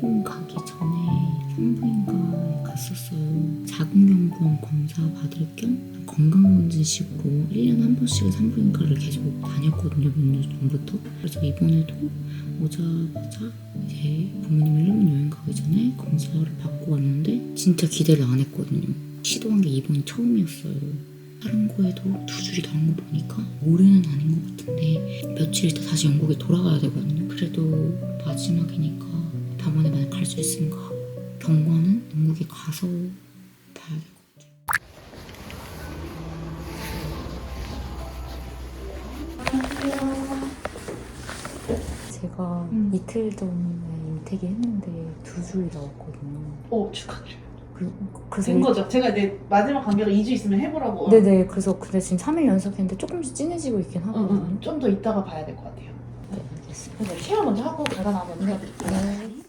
일본 가기 전에 산부인과에 갔었어요. 자궁경부암 검사 받을 겸 건강검진식으로 1년에 한 번씩 산부인과를 계속 다녔거든요. 몇 년 전부터. 그래서 이번에도 오자마자 이제 부모님 일본 여행 가기 전에 검사를 받고 왔는데 진짜 기대를 안 했거든요. 시도한 게 이번이 처음이었어요. 다른 거에도 2줄이 나온 거 보니까 올해는 아닌 것 같은데 며칠 있다 다시 영국에 돌아가야 되거든요. 그래도 마지막이니까 다음번에 만약 갈 수 있으면 가고, 경과는 영국에 가서 봐야 될 것 같아요. 제가 이틀 전에 임태기 했는데 2줄이 나왔거든요. 축하드려요. 그래서 된 거죠? 제가 이제 마지막 간격을 2주 있으면 해보라고. 네네. 그래서 근데 지금 3일 연속했는데 조금씩 진해지고 있긴 하거든요. 좀 더 이따가 봐야 될 것 같아요. 네, 알겠습니다. 체열 먼저 하고 결과 나오면 해드릴게요.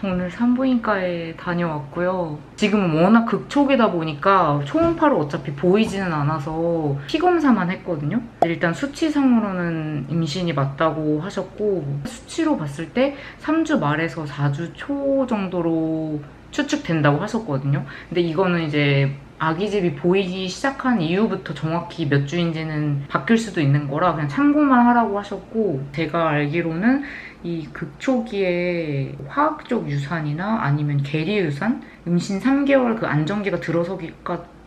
오늘 산부인과에 다녀왔고요. 지금은 워낙 극초기다 보니까 초음파로 어차피 보이지는 않아서 피검사만 했거든요. 일단 수치상으로는 임신이 맞다고 하셨고, 수치로 봤을 때 3주 말에서 4주 초 정도로 추측된다고 하셨거든요. 근데 이거는 이제 아기집이 보이기 시작한 이후부터 정확히 몇 주인지는 바뀔 수도 있는 거라 그냥 참고만 하라고 하셨고, 제가 알기로는 이 극초기에 화학적 유산이나 아니면 계리 유산, 임신 3개월 그 안정기가 들어서기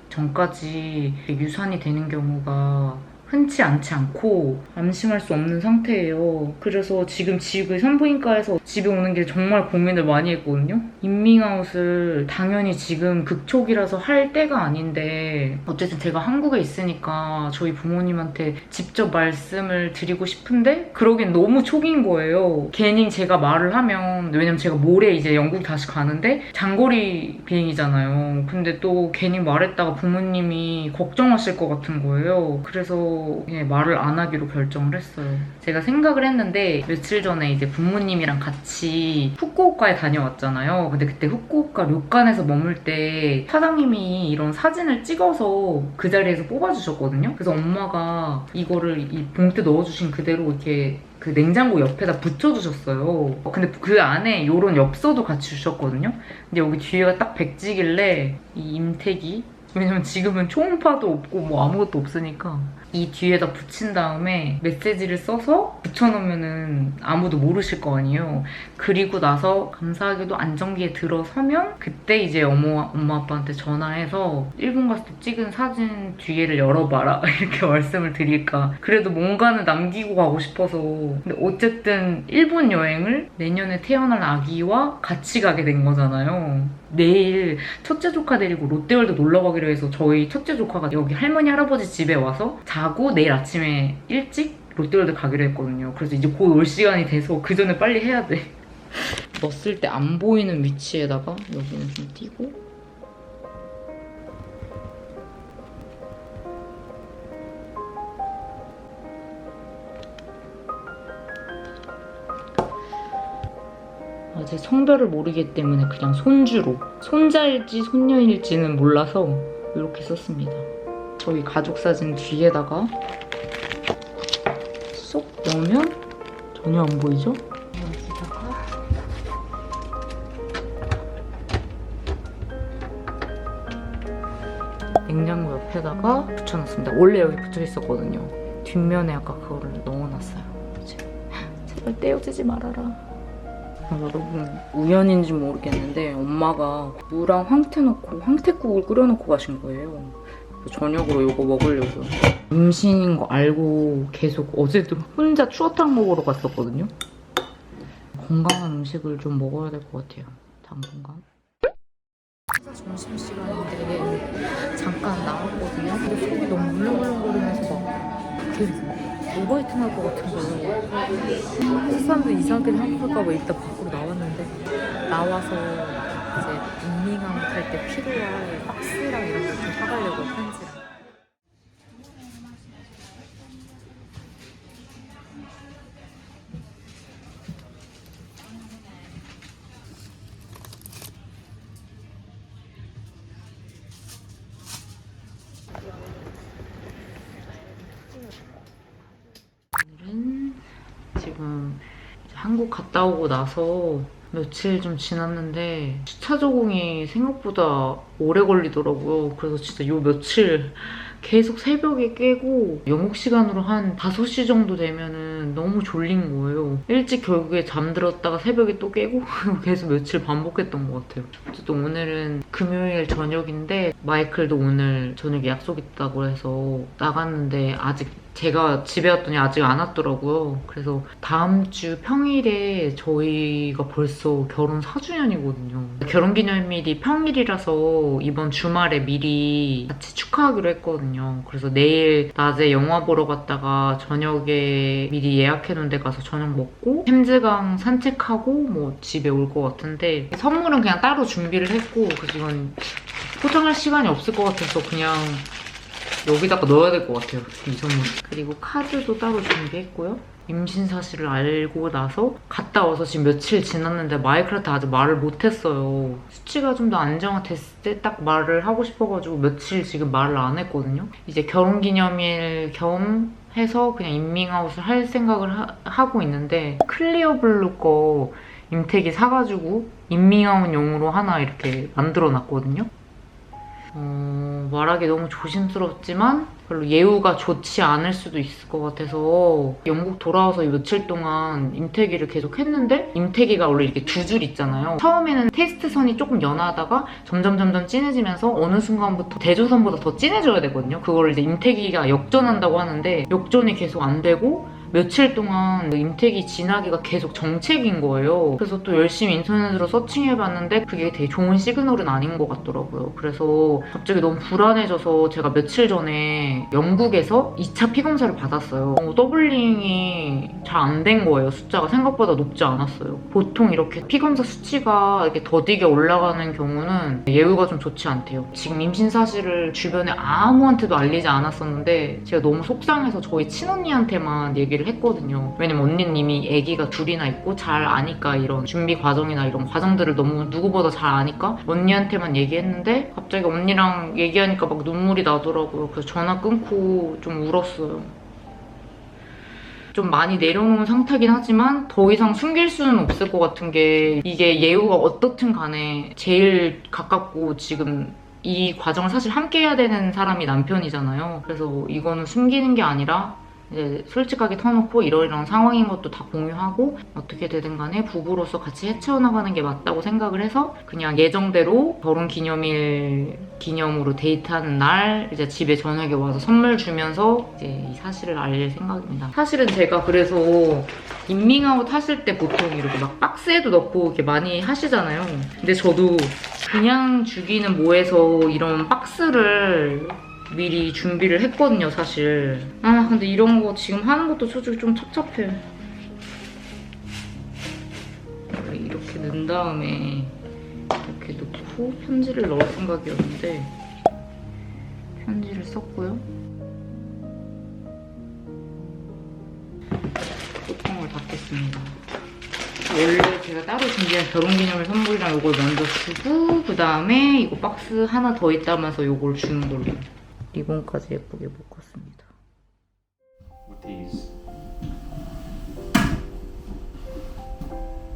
전까지 유산이 되는 경우가 흔치 않지 않고 안심할 수 없는 상태예요. 그래서 지금 집을 산부인과에서 집에 오는 길에 정말 고민을 많이 했거든요. 인밍아웃을 당연히 지금 극초기라서 할 때가 아닌데, 어쨌든 제가 한국에 있으니까 저희 부모님한테 직접 말씀을 드리고 싶은데 그러기엔 너무 초기인 거예요. 괜히 제가 말을 하면, 왜냐면 제가 모레 이제 영국 다시 가는데 장거리 비행이잖아요. 근데 또 괜히 말했다가 부모님이 걱정하실 것 같은 거예요. 그래서 말을 안 하기로 결정을 했어요. 제가 생각을 했는데 며칠 전에 이제 부모님이랑 같이 후쿠오카에 다녀왔잖아요. 근데 그때 후쿠오카 료칸에서 머물 때 사장님이 이런 사진을 찍어서 그 자리에서 뽑아주셨거든요. 그래서 엄마가 이거를 이 봉투 넣어주신 그대로 이렇게 그 냉장고 옆에다 붙여주셨어요. 근데 그 안에 이런 엽서도 같이 주셨거든요. 근데 여기 뒤에가 딱 백지길래 이 임태기, 왜냐면 지금은 초음파도 없고 뭐 아무것도 없으니까 이 뒤에다 붙인 다음에 메시지를 써서 붙여놓으면은 아무도 모르실 거 아니에요. 그리고 나서 감사하게도 안정기에 들어서면 그때 이제 엄마 아빠한테 전화해서 일본 갔을 때 찍은 사진 뒤에를 열어봐라 이렇게 말씀을 드릴까. 그래도 뭔가는 남기고 가고 싶어서. 근데 어쨌든 일본 여행을 내년에 태어날 아기와 같이 가게 된 거잖아요. 내일 첫째 조카 데리고 롯데월드 놀러 가기로 해서 저희 첫째 조카가 여기 할머니 할아버지 집에 와서 자고 내일 아침에 일찍 롯데월드 가기로 했거든요. 그래서 이제 곧 올 시간이 돼서 그 전에 빨리 해야 돼. 넣었을 때 안 보이는 위치에다가 여기는 좀 띄고, 제 성별을 모르기 때문에 그냥 손주로, 손자일지 손녀일지는 몰라서 이렇게 썼습니다. 저희 가족 사진 뒤에다가 쏙 넣으면 전혀 안 보이죠? 여기다가 냉장고 옆에다가 붙여놨습니다. 원래 여기 붙여 있었거든요. 뒷면에 아까 그거를 넣어놨어요. 이제 제발 떼어지지 말아라. 여러분, 우연인지 모르겠는데 엄마가 무랑 황태 넣고 황태국을 끓여놓고 가신 거예요. 저녁으로 이거 먹으려고요. 임신인 거 알고 계속 어제도 혼자 추어탕 먹으러 갔었거든요. 건강한 음식을 좀 먹어야 될 것 같아요, 당분간. 점심시간인데 잠깐 나왔거든요. 근데 속이 너무 물렁물렁거리면서 막 계속 오버히트 날 것 같은 거예요. 식사람도 이상하게 생각할까봐 이따 밖으로 나왔는데, 나와서 이제 인밍아웃 할 때 필요한 박스랑 이런 거 좀 사가려고, 편지랑. 오늘은 지금 한국 갔다 오고 나서 며칠 좀 지났는데 주차 적응이 생각보다 오래 걸리더라고요. 그래서 진짜 요 며칠 계속 새벽에 깨고 영국 시간으로 한 5시 정도 되면은 너무 졸린 거예요. 일찍 결국에 잠들었다가 새벽에 또 깨고 계속 며칠 반복했던 것 같아요. 어쨌든 오늘은 금요일 저녁인데 마이클도 오늘 저녁에 약속 있다고 해서 나갔는데 아직 제가 집에 왔더니 아직 안 왔더라고요. 그래서 다음 주 평일에 저희가 벌써 결혼 4주년이거든요. 결혼기념일이 평일이라서 이번 주말에 미리 같이 축하하기로 했거든요. 그래서 내일 낮에 영화 보러 갔다가 저녁에 미리 예약해놓은 데 가서 저녁 먹고 템즈강 산책하고 뭐 집에 올 것 같은데 선물은 그냥 따로 준비를 했고 그래서 이건 포장할 시간이 없을 것 같아서 그냥 여기다가 넣어야 될 것 같아요, 이 선물. 그리고 카드도 따로 준비했고요. 임신 사실을 알고 나서 갔다 와서 지금 며칠 지났는데 마이클한테 아직 말을 못했어요. 수치가 좀 더 안정화됐을 때 딱 말을 하고 싶어가지고 며칠 지금 말을 안 했거든요. 이제 결혼기념일 겸 해서 그냥 인밍아웃을 할 생각을 하고 있는데 클리어 블루 거 임택이 사가지고 인밍아웃용으로 하나 이렇게 만들어놨거든요. 말하기 너무 조심스럽지만 별로 예우가 좋지 않을 수도 있을 것 같아서 영국 돌아와서 며칠 동안 임태기를 계속 했는데 임태기가 원래 이렇게 두 줄 있잖아요. 처음에는 테스트선이 조금 연하다가 점점 진해지면서 어느 순간부터 대조선보다 더 진해져야 되거든요. 그걸 이제 임태기가 역전한다고 하는데 역전이 계속 안 되고 며칠 동안 임택이 지나기가 계속 정책인 거예요. 그래서 또 열심히 인터넷으로 서칭해봤는데 그게 되게 좋은 시그널은 아닌 것 같더라고요. 그래서 갑자기 너무 불안해져서 제가 며칠 전에 영국에서 2차 피검사를 받았어요. 더블링이 잘 안 된 거예요. 숫자가 생각보다 높지 않았어요. 보통 이렇게 피검사 수치가 이렇게 더디게 올라가는 경우는 예후가 좀 좋지 않대요. 지금 임신 사실을 주변에 아무한테도 알리지 않았었는데 제가 너무 속상해서 저희 친언니한테만 얘기를 했거든요. 왜냐면 언니님이 아기가 둘이나 있고 잘 아니까 이런 준비 과정이나 이런 과정들을 너무 누구보다 잘 아니까 언니한테만 얘기했는데 갑자기 언니랑 얘기하니까 막 눈물이 나더라고요. 그래서 전화 끊고 좀 울었어요. 좀 많이 내려놓은 상태긴 하지만 더 이상 숨길 수는 없을 것 같은 게 이게 예우가 어떻든 간에 제일 가깝고 지금 이 과정을 사실 함께 해야 되는 사람이 남편이잖아요. 그래서 이거는 숨기는 게 아니라 이제 솔직하게 터놓고 이러이러한 상황인 것도 다 공유하고 어떻게 되든 간에 부부로서 같이 헤쳐나가는 게 맞다고 생각을 해서 그냥 예정대로 결혼 기념일 기념으로 데이트하는 날 이제 집에 저녁에 와서 선물 주면서 이제 이 사실을 알릴 생각입니다. 사실은 제가 그래서 인밍아웃 하실 때 보통 이렇게 막 박스에도 넣고 이렇게 많이 하시잖아요. 근데 저도 그냥 주기는 뭐해서 이런 박스를 미리 준비를 했거든요, 사실. 아, 근데 이런 거 지금 하는 것도 솔직히 좀 찹찹해. 이렇게 넣은 다음에 이렇게 넣고 편지를 넣을 생각이었는데 편지를 썼고요. 뚜껑을 닫겠습니다. 원래 제가 따로 준비한 결혼기념일 선물이랑 이걸 먼저 주고 그 다음에 이거 박스 하나 더 있다면서 이걸 주는 걸로. 리본까지 예쁘게 묶었습니다. With these.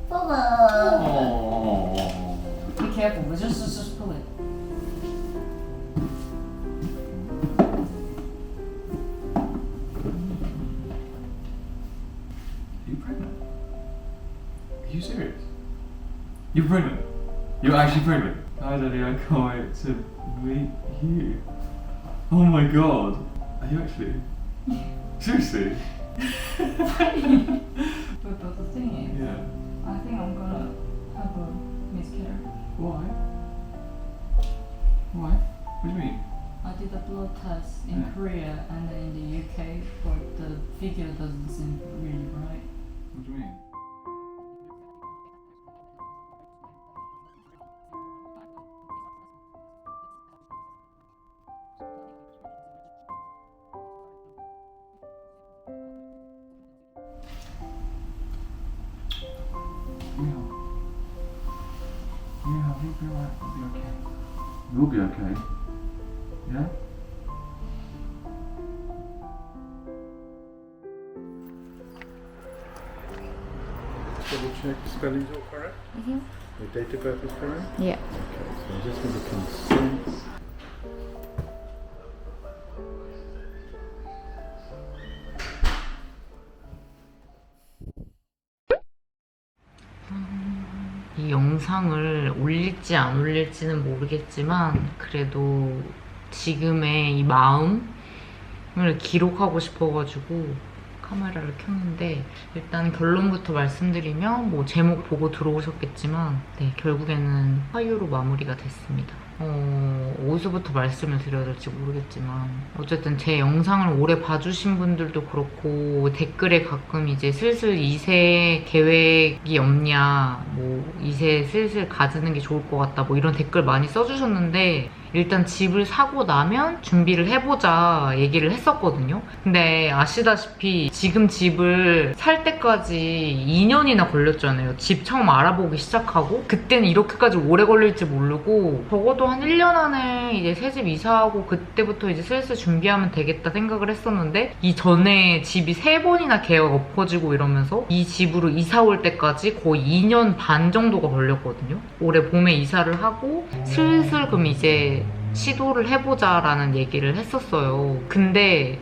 Oh. Be careful, but just pull it. Are you pregnant? Are you serious? You're pregnant? You're actually pregnant? Hi Daddy, I can't wait to meet you. Oh my god. Are you actually? Seriously? But the thing is, Yeah. I think I'm gonna have a miscarriage. Why? Why? What do you mean? I did a blood test in Yeah. Korea and then in the UK, but the figure doesn't seem really right. What do you mean? Yeah, you'll be alright. We'll be okay. We'll be okay. Yeah? double check the spelling's all correct? The date of birth is correct? Yeah. Okay, so I just need to consent. 이 영상을 올릴지 안 올릴지는 모르겠지만 그래도 지금의 이 마음을 기록하고 싶어가지고 카메라를 켰는데, 일단 결론부터 말씀드리면 뭐 제목 보고 들어오셨겠지만 네, 결국에는 화유로 마무리가 됐습니다. 어디서부터 말씀을 드려야 될지 모르겠지만 어쨌든 제 영상을 오래 봐주신 분들도 그렇고 댓글에 가끔 이제 슬슬 2세 계획이 없냐, 뭐 2세 슬슬 가지는 게 좋을 것 같다, 뭐 이런 댓글 많이 써주셨는데, 일단 집을 사고 나면 준비를 해보자 얘기를 했었거든요. 근데 아시다시피 지금 집을 살 때까지 2년이나 걸렸잖아요. 집 처음 알아보기 시작하고 그때는 이렇게까지 오래 걸릴지 모르고 적어도 한 1년 안에 이제 새 집 이사하고 그때부터 이제 슬슬 준비하면 되겠다 생각을 했었는데, 이 전에 집이 3번이나 계약 엎어지고 이러면서 이 집으로 이사 올 때까지 거의 2년 반 정도가 걸렸거든요. 올해 봄에 이사를 하고 슬슬 그럼 이제 시도를 해보자라는 얘기를 했었어요. 근데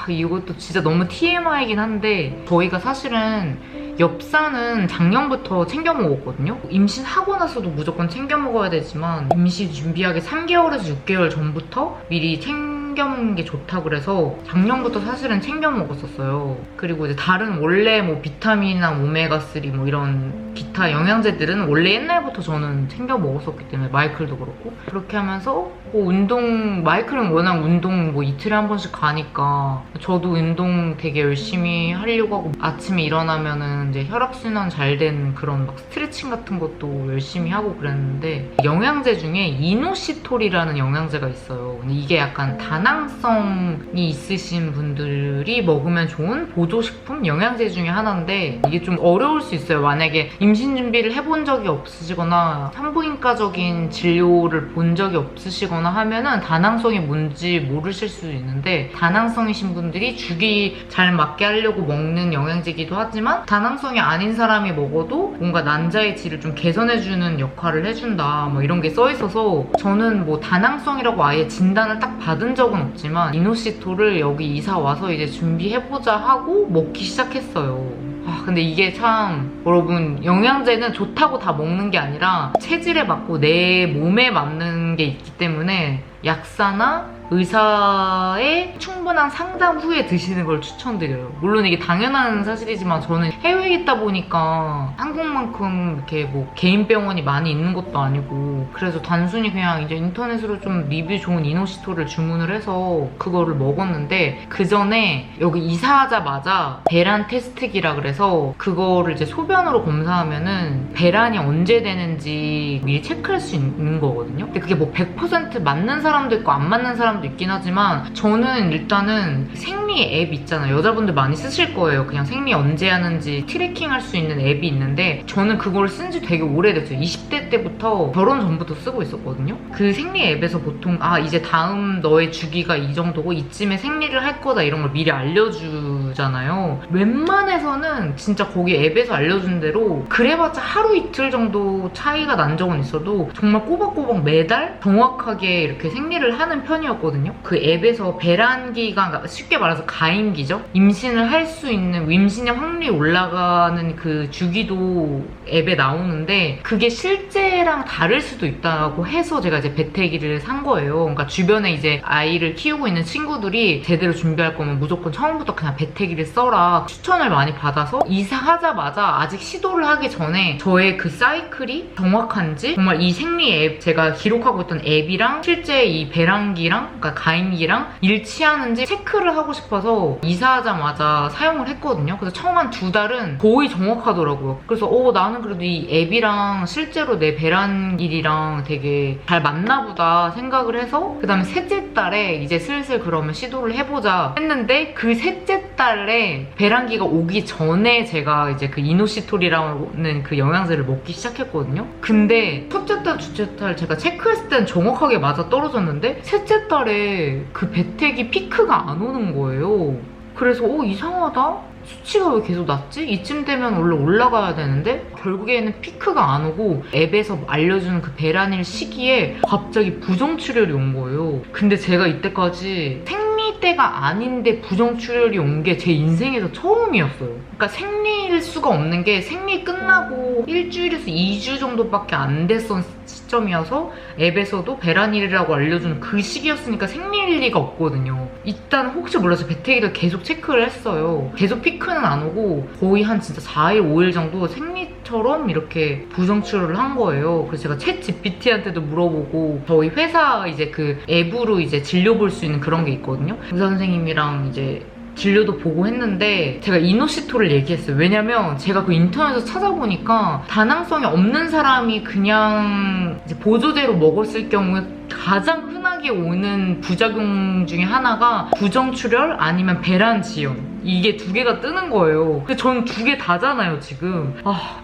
이것도 진짜 너무 TMI이긴 한데, 저희가 사실은 엽산은 작년부터 챙겨 먹었거든요. 임신하고 나서도 무조건 챙겨 먹어야 되지만 임신 준비하기 3개월에서 6개월 전부터 미리 챙겨 먹는 게 좋다 그래서 작년부터 사실은 챙겨 먹었었어요. 그리고 이제 다른 원래 뭐 비타민이나 오메가3 뭐 이런 기타 영양제들은 원래 옛날부터 저는 챙겨 먹었었기 때문에, 마이클도 그렇고. 그렇게 하면서 뭐 운동, 마이클은 워낙 운동 뭐 이틀에 한 번씩 가니까 저도 운동 되게 열심히 하려고 하고, 아침에 일어나면은 이제 혈액순환 잘 되는 그런 막 스트레칭 같은 것도 열심히 하고 그랬는데, 영양제 중에 이노시톨이라는 영양제가 있어요. 근데 이게 약간 다낭성이 있으신 분들이 먹으면 좋은 보조식품 영양제 중에 하나인데, 이게 좀 어려울 수 있어요. 만약에 임신 준비를 해본 적이 없으시거나 산부인과적인 진료를 본 적이 없으시거나 하면은 다낭성이 뭔지 모르실 수 있는데, 다낭성이신 분들이 주기 잘 맞게 하려고 먹는 영양제이기도 하지만 다낭성이 아닌 사람이 먹어도 뭔가 난자의 질을 좀 개선해주는 역할을 해준다, 뭐 이런 게 써있어서 저는 뭐 다낭성이라고 아예 진단을 딱 받은 적은 없지만 이노시톨을 여기 이사 와서 이제 준비해보자 하고 먹기 시작했어요. 근데 이게 참, 여러분, 영양제는 좋다고 다 먹는 게 아니라 체질에 맞고 내 몸에 맞는 게 있기 때문에 약사나 의사의 충분한 상담 후에 드시는 걸 추천드려요. 물론 이게 당연한 사실이지만 저는 해외에 있다 보니까 한국만큼 이렇게 뭐 개인 병원이 많이 있는 것도 아니고, 그래서 단순히 그냥 이제 인터넷으로 좀 리뷰 좋은 이노시톨을 주문을 해서 그거를 먹었는데, 그 전에 여기 이사하자마자 배란 테스트기라 그래서 그거를 이제 소변으로 검사하면은 배란이 언제 되는지 미리 체크할 수 있는 거거든요. 근데 그게 뭐 100% 맞는 사람도 있고 안 맞는 사람도 있긴 하지만, 저는 일단은 생리 앱 있잖아요. 여자분들 많이 쓰실 거예요. 그냥 생리 언제 하는지 트래킹할 수 있는 앱이 있는데, 저는 그걸 쓴 지 되게 오래됐어요. 20대 때부터, 결혼 전부터 쓰고 있었거든요. 그 생리 앱에서 보통 이제 다음 너의 주기가 이 정도고 이쯤에 생리를 할 거다 이런 걸 미리 알려주잖아요. 웬만해서는 진짜 거기 앱에서 알려준 대로 그래봤자 하루 이틀 정도 차이가 난 적은 있어도 정말 꼬박꼬박 매달 정확하게 이렇게 생리를 하는 편이었거든요. 그 앱에서 배란기가, 쉽게 말해서 가임기죠. 임신을 할 수 있는, 임신의 확률이 올라가는 그 주기도 앱에 나오는데, 그게 실제랑 다를 수도 있다고 해서 제가 이제 배태기를 산 거예요. 그러니까 주변에 이제 아이를 키우고 있는 친구들이 제대로 준비할 거면 무조건 처음부터 그냥 배태기를 써라 추천을 많이 받아서, 이사하자마자 아직 시도를 하기 전에 저의 그 사이클이 정확한지, 정말 이 생리 앱, 제가 기록하고 있던 앱이랑 실제 이 배란기랑, 그러니까 가임기랑 일치하는지 체크를 하고 싶어서 이사하자마자 사용을 했거든요. 그래서 처음 한 2달은 거의 정확하더라고요. 그래서 나는 그래도 이 앱이랑 실제로 내 배란길이랑 되게 잘 맞나 보다 생각을 해서, 그 다음에 셋째 달에 이제 슬슬 그러면 시도를 해보자 했는데, 그 셋째 달에 배란기가 오기 전에 제가 이제 그 이노시톨이라는 그 영양제를 먹기 시작했거든요. 근데 첫째 달, 둘째 달 제가 체크했을 때는 정확하게 맞아 떨어졌는데, 셋째 달에 그 배태기 피크가 안 오는 거예요. 그래서 이상하다? 수치가 왜 계속 낮지? 이쯤 되면 원래 올라가야 되는데 결국에는 피크가 안 오고 앱에서 알려주는 그 베라닐 시기에 갑자기 부정출혈이 온 거예요. 근데 제가 이때까지 생리 때가 아닌데 부정출혈이 온 게 제 인생에서 처음이었어요. 그러니까 생리일 수가 없는 게 생리 끝나고 일주일에서 2주 정도밖에 안 됐던 시점이어서 앱에서도 베라닐이라고 알려주는 그 시기였으니까 생리일 리가 없거든요. 일단 혹시 몰라서 배태기를 계속 체크를 했어요. 계속 피크는 안 오고 거의 한 진짜 4일, 5일 정도 생리처럼 이렇게 부정출혈을 한 거예요. 그래서 제가 챗 GPT한테도 물어보고 저희 회사 이제 그 앱으로 이제 진료 볼 수 있는 그런 게 있거든요. 의사 선생님이랑 이제 진료도 보고 했는데 제가 이노시토를 얘기했어요. 왜냐면 제가 그 인터넷에서 찾아보니까 다낭성이 없는 사람이 그냥 이제 보조제로 먹었을 경우에 가장 흔하게 오는 부작용 중에 하나가 부정출혈 아니면 배란지연, 이게 두 개가 뜨는 거예요. 근데 저는 두 개 다잖아요 지금.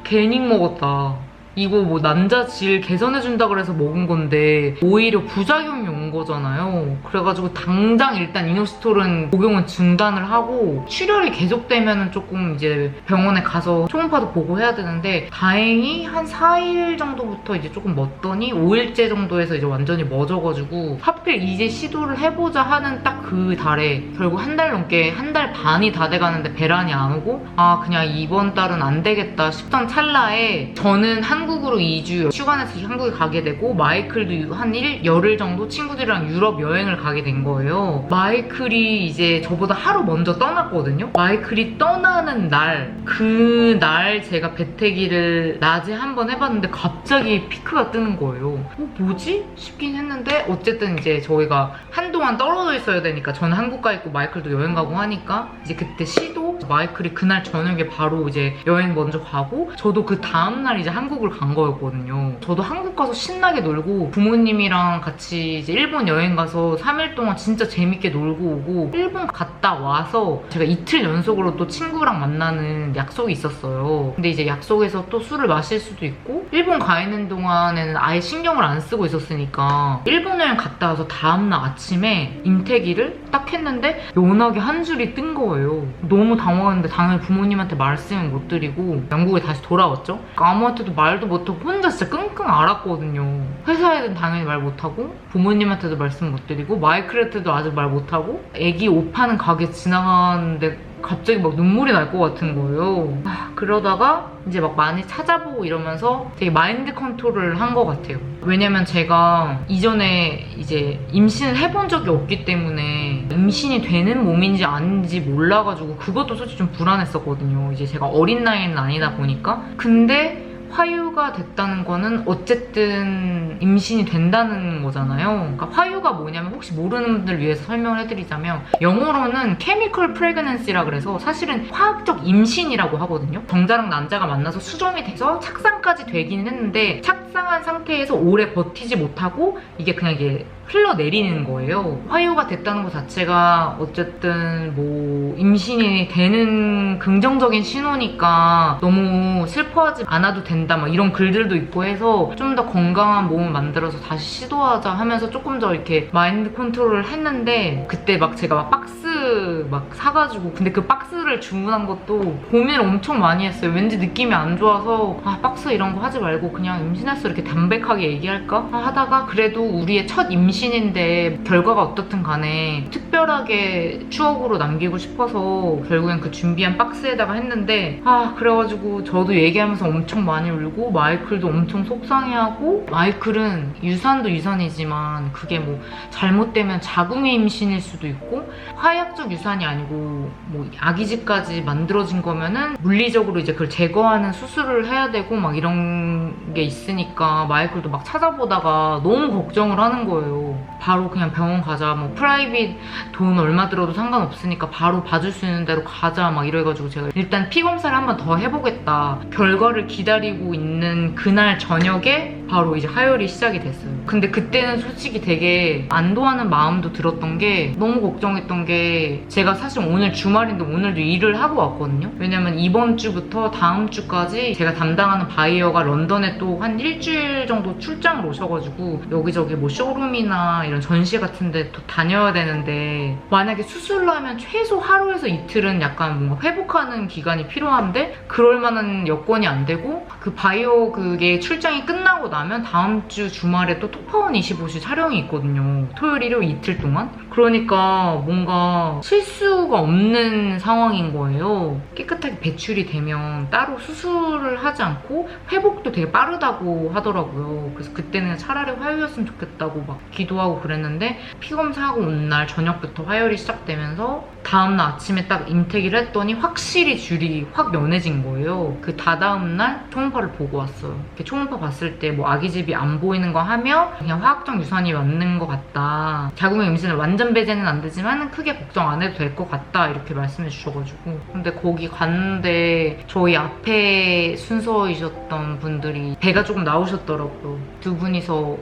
괜히 먹었다. 이거 뭐 남자 질 개선해준다 그래서 먹은 건데 오히려 부작용이 온 거잖아요. 그래가지고 당장 일단 이노시톨은 복용은 중단을 하고 출혈이 계속되면 조금 이제 병원에 가서 초음파도 보고 해야 되는데 다행히 한 4일 정도부터 이제 조금 멎더니 5일째 정도에서 이제 완전히 멎어가지고 하필 이제 시도를 해보자 하는 딱 그 달에 결국 한 달 넘게, 한 달 반이 다 돼가는데 배란이 안 오고 그냥 이번 달은 안 되겠다 싶던 찰나에 저는 한국으로 2주 휴가 내서 한국에 가게 되고 마이클도 한 열흘 정도 친구들이랑 유럽 여행을 가게 된 거예요. 마이클이 이제 저보다 하루 먼저 떠났거든요. 마이클이 떠나는 날, 그날 제가 배태기를 낮에 한번 해봤는데 갑자기 피크가 뜨는 거예요. 뭐지? 싶긴 했는데 어쨌든 이제 저희가 한동안 떨어져 있어야 되니까 저는 한국 가 있고 마이클도 여행 가고 하니까 이제 그때 시도 마이클이 그날 저녁에 바로 이제 여행 먼저 가고 저도 그 다음날 이제 한국을 간 거였거든요. 저도 한국 가서 신나게 놀고 부모님이랑 같이 이제 일본 여행 가서 3일 동안 진짜 재밌게 놀고 오고 일본 갔다 와서 제가 이틀 연속으로 또 친구랑 만나는 약속이 있었어요. 근데 이제 약속에서 또 술을 마실 수도 있고 일본 가 있는 동안에는 아예 신경을 안 쓰고 있었으니까 일본 여행 갔다 와서 다음날 아침에 임태기를 딱 했는데 연하게 한 줄이 뜬 거예요. 너무 당황했는데 당연히 부모님한테 말씀을 못 드리고 영국에 다시 돌아왔죠. 아무한테도 말도 못하고 혼자 진짜 끙끙 앓았거든요. 회사에는 당연히 말 못하고 부모님한테도 말씀 못 드리고 마이클한테도 아직 말 못하고 애기 옷 파는 가게 지나가는데 갑자기 막 눈물이 날 것 같은 거예요. 그러다가 이제 막 많이 찾아보고 이러면서 되게 마인드 컨트롤을 한 것 같아요. 왜냐면 제가 이전에 이제 임신을 해본 적이 없기 때문에 임신이 되는 몸인지 아닌지 몰라가지고 그것도 솔직히 좀 불안했었거든요. 이제 제가 어린 나이는 아니다 보니까. 근데 화유가 됐다는 거는 어쨌든 임신이 된다는 거잖아요. 그러니까 화유가 뭐냐면 혹시 모르는 분들 위해서 설명을 해드리자면 영어로는 chemical pregnancy라 그래서 사실은 화학적 임신이라고 하거든요. 정자랑 난자가 만나서 수정이 돼서 착상까지 되긴 했는데 착상한 상태에서 오래 버티지 못하고 이게 그냥 이게 흘러내리는 거예요. 화유가 됐다는 것 자체가 어쨌든 뭐 임신이 되는 긍정적인 신호니까 너무 슬퍼하지 않아도 된다 막 이런 글들도 있고 해서 좀 더 건강한 몸을 만들어서 다시 시도하자 하면서 조금 더 이렇게 마인드 컨트롤을 했는데 그때 막 제가 막 박스 막 사가지고 근데 그 박스를 주문한 것도 고민을 엄청 많이 했어요. 왠지 느낌이 안 좋아서 박스 이런 거 하지 말고 그냥 임신했어 이렇게 담백하게 얘기할까 하다가 그래도 우리의 첫 임신인데 결과가 어떻든 간에 특별하게 추억으로 남기고 싶어서 결국엔 그 준비한 박스에다가 했는데 그래가지고 저도 얘기하면서 엄청 많이 울고 마이클도 엄청 속상해하고 마이클은 유산도 유산이지만 그게 뭐 잘못되면 자궁의 임신일 수도 있고 화약적 유산이 아니고 뭐 아기집까지 만들어진 거면은 물리적으로 이제 그걸 제거하는 수술을 해야 되고 막 이런 게 있으니까 마이클도 막 찾아보다가 너무 걱정을 하는 거예요. 바로 그냥 병원 가자 뭐 프라이빗 돈 얼마 들어도 상관없으니까 바로 봐줄 수 있는 대로 가자 막 이래가지고 제가 일단 피 검사를 한 번 더 해보겠다 결과를 기다리고 있는 그날 저녁에 바로 이제 하혈이 시작이 됐어요. 근데 그때는 솔직히 되게 안도하는 마음도 들었던 게 너무 걱정했던 게 제가 사실 오늘 주말인데 오늘도 일을 하고 왔거든요. 왜냐면 이번 주부터 다음 주까지 제가 담당하는 바이어가 런던에 또 한 일주일 정도 출장을 오셔가지고 여기저기 뭐 쇼룸이나 이벤트나 이런 전시 같은 데 또 다녀야 되는데 만약에 수술을 하면 최소 하루에서 이틀은 약간 뭔가 회복하는 기간이 필요한데 그럴 만한 여건이 안 되고 그 바이오 그게 출장이 끝나고 나면 다음 주 주말에 또 톡파원 25시 촬영이 있거든요. 토요일, 일요일 이틀 동안. 그러니까 뭔가 실수가 없는 상황인 거예요. 깨끗하게 배출이 되면 따로 수술을 하지 않고 회복도 되게 빠르다고 하더라고요. 그래서 그때는 차라리 화요였으면 좋겠다고 막 기도하고 그랬는데 피검사하고 온 날 저녁부터 화요일이 시작되면서 다음날 아침에 딱 인테기를 했더니 확실히 줄이 확 연해진 거예요. 그 다다음 날 초음파를 보고 왔어요. 이렇게 초음파 봤을 때 뭐 아기집이 안 보이는 거 하며 그냥 화학적 유산이 맞는 것 같다. 자궁의 임신을 완전 배제는 안 되지만 크게 걱정 안 해도 될 것 같다. 이렇게 말씀해 주셔가지고. 근데 거기 갔는데 저희 앞에 순서이셨던 분들이 배가 조금 나오셨더라고요. 두 분이서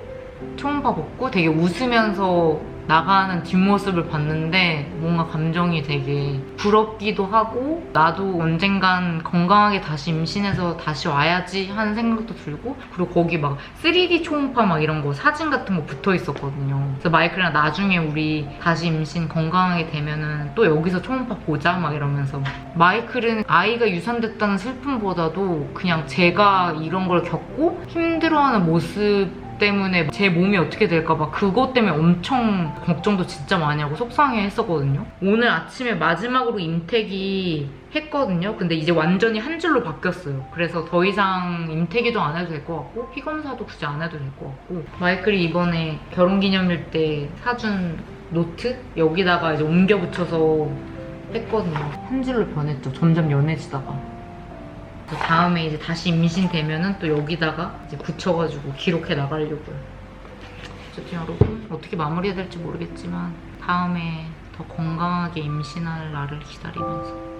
초음파 보고 되게 웃으면서 나가는 뒷모습을 봤는데 뭔가 감정이 되게 부럽기도 하고 나도 언젠간 건강하게 다시 임신해서 다시 와야지 하는 생각도 들고 그리고 거기 막 3D 초음파 막 이런 거 사진 같은 거 붙어 있었거든요. 그래서 마이클이랑 나중에 우리 다시 임신 건강하게 되면은 또 여기서 초음파 보자 막 이러면서 마이클은 아이가 유산됐다는 슬픔보다도 그냥 제가 이런 걸 겪고 힘들어하는 모습 때문에 제 몸이 어떻게 될까 봐 그것 때문에 엄청 걱정도 진짜 많이 하고 속상해 했었거든요. 오늘 아침에 마지막으로 임태기 했거든요. 근데 이제 완전히 한 줄로 바뀌었어요. 그래서 더 이상 임태기도 안 해도 될 것 같고 피검사도 굳이 안 해도 될 것 같고 마이클이 이번에 결혼기념일 때 사준 노트 여기다가 이제 옮겨 붙여서 했거든요. 한 줄로 변했죠. 점점 연해지다가. 다음에 이제 다시 임신되면은 또 여기다가 이제 붙여가지고 기록해 나가려고요. 어쨌든 여러분 어떻게 마무리해야 될지 모르겠지만 다음에 더 건강하게 임신할 날을 기다리면서